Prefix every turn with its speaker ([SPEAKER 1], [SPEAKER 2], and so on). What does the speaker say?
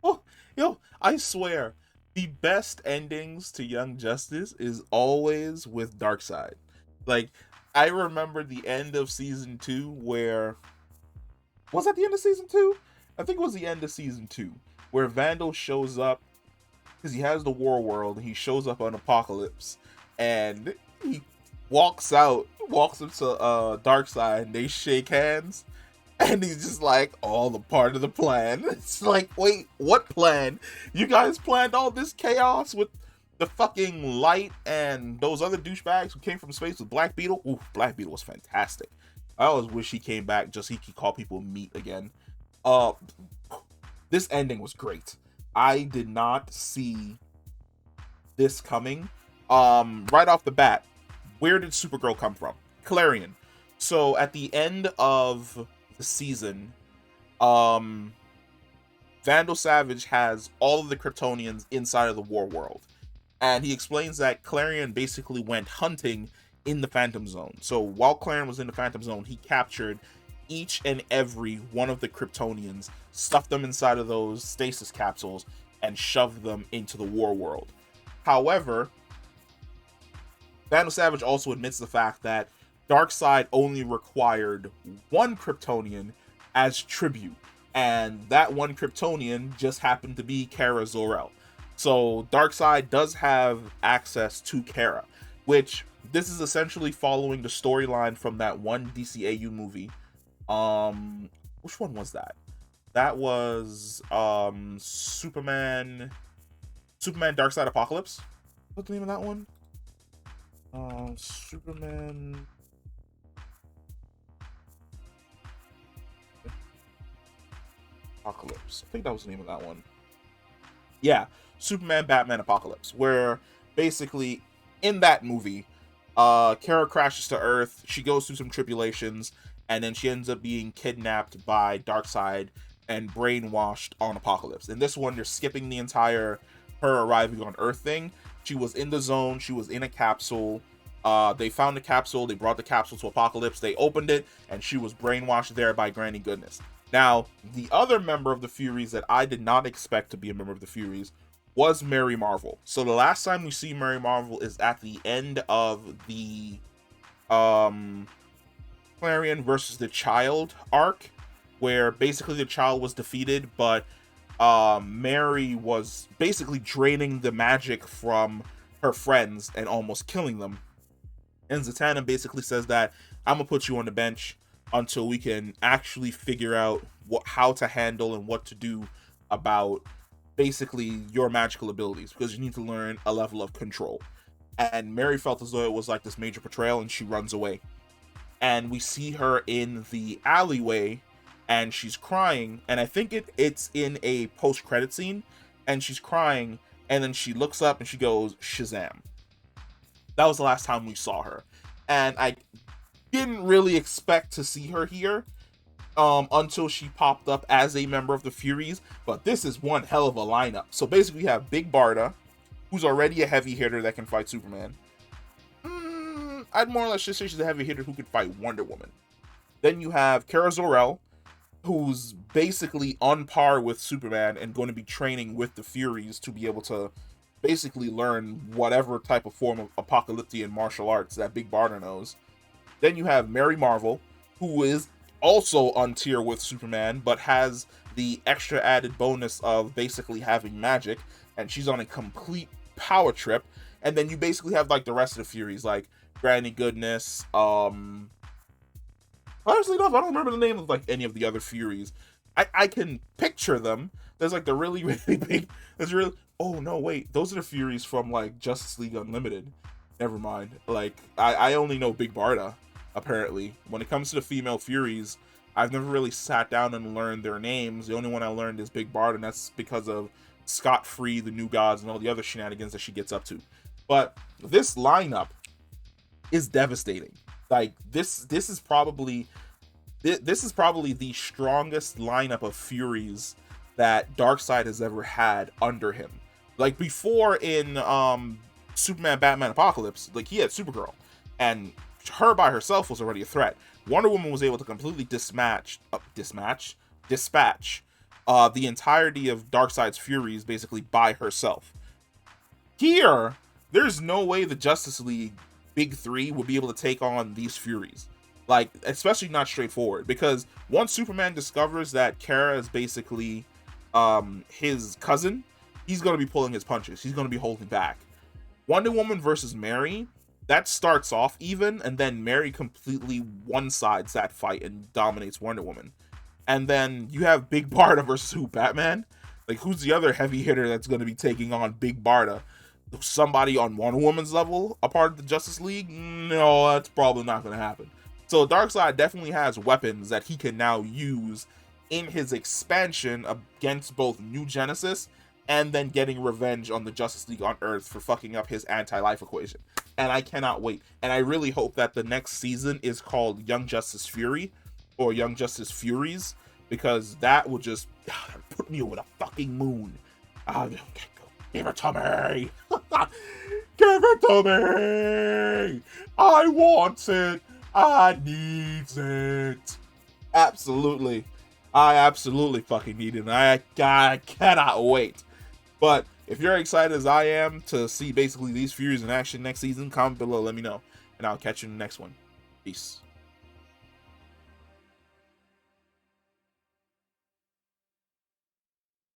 [SPEAKER 1] Oh, yo, I swear, the best endings to Young Justice is always with Darkseid. Like, I remember the end of season two where was that the end of season two? I think it was the end of season two where Vandal shows up because he has the War World. And he shows up on Apocalypse, and he walks into Darkseid, and they shake hands, and he's just like, all the part of the plan. It's like, wait, what plan? You guys planned all this chaos with the fucking Light and those other douchebags who came from space with Black Beetle? Ooh, Black Beetle was fantastic. I always wish he came back just so he could call people meat again. Uh, this ending was great. I did not see this coming. Right off the bat, where did Supergirl come from? Clarion. So at the end of the season, um, Vandal Savage has all of the Kryptonians inside of the War World, and he explains that Clarion basically went hunting in the Phantom Zone. So while Clarion was in the Phantom Zone, he captured each and every one of the Kryptonians, stuffed them inside of those stasis capsules, and shoved them into the War World. However, Vandal Savage also admits the fact that Darkseid only required one Kryptonian as tribute, and that one Kryptonian just happened to be Kara Zor-El. So Darkseid does have access to Kara, which this is essentially following the storyline from that one DCAU movie. Which one was that? That was Superman Darkseid Apocalypse. What's the name of that one? Superman Apocalypse. I think that was the name of that one. Yeah, Superman Batman Apocalypse, where basically in that movie, Kara crashes to Earth, she goes through some tribulations, and then she ends up being kidnapped by Darkseid and brainwashed on Apocalypse. In this one, they're skipping the entire her arriving on Earth thing. She was in the zone, she was in a capsule. They found the capsule, they brought the capsule to Apocalypse, they opened it, and she was brainwashed there by Granny Goodness. Now, the other member of the Furies that I did not expect to be a member of the Furies was Mary Marvel. So the last time we see Mary Marvel is at the end of the Clarion versus the Child arc, where basically the Child was defeated, but Mary was basically draining the magic from her friends and almost killing them. And Zatanna basically says that I'm gonna put you on the bench until we can actually figure out how to handle and what to do about basically your magical abilities, because you need to learn a level of control. And Mary felt as though it was like this major betrayal, and she runs away. And we see her in the alleyway, and she's crying. And I think it's in a post-credit scene, and she's crying, and then she looks up and she goes, Shazam. That was the last time we saw her. And I didn't really expect to see her here until she popped up as a member of the Furies. But this is one hell of a lineup. So basically, we have Big Barda, who's already a heavy hitter that can fight Superman. I'd more or less just say she's a heavy hitter who could fight Wonder Woman. Then you have Kara Zor-El, who's basically on par with Superman and going to be training with the Furies to be able to basically learn whatever type of form of apocalyptic martial arts that Big Barda knows. Then you have Mary Marvel, who is also on tier with Superman, but has the extra added bonus of basically having magic, and she's on a complete power trip. And then you basically have like the rest of the Furies, like Granny Goodness. Honestly enough, I don't remember the name of like any of the other Furies. I can picture them. There's like the really, really big. There's really. Oh no, wait. Those are the Furies from like Justice League Unlimited. Never mind. Like I only know Big Barda. Apparently, when it comes to the female Furies, I've never really sat down and learned their names. The only one I learned is Big Barda, and that's because of Scott Free, the New Gods, and all the other shenanigans that she gets up to. But this lineup is devastating. Like this is probably the strongest lineup of Furies that Darkseid has ever had under him. Like before in Superman Batman Apocalypse, like he had Supergirl, and her by herself was already a threat. Wonder Woman was able to completely dispatch the entirety of Darkseid's furies basically by herself. Here, there's no way the Justice League Big Three would be able to take on these furies. Like, especially not straightforward, because once Superman discovers that Kara is basically his cousin, he's going to be pulling his punches. He's going to be holding back. Wonder Woman versus Mary, that starts off even, and then Mary completely one-sides that fight and dominates Wonder Woman. And then you have Big Barda versus who? Batman? Like, who's the other heavy hitter that's going to be taking on Big Barda? Somebody on Wonder Woman's level, a part of the Justice League? No, that's probably not going to happen. So Darkseid definitely has weapons that he can now use in his expansion against both New Genesis and then getting revenge on the Justice League on Earth for fucking up his anti-life equation. And I cannot wait. And I really hope that the next season is called Young Justice Fury or Young Justice Furies, because that will just put me over the fucking moon. Give it to me. Give it to me. I want it. I need it. Absolutely. I absolutely fucking need it. I cannot wait. But if you're excited as I am to see basically these Furies in action next season, comment below, let me know. And I'll catch you in the next one. Peace.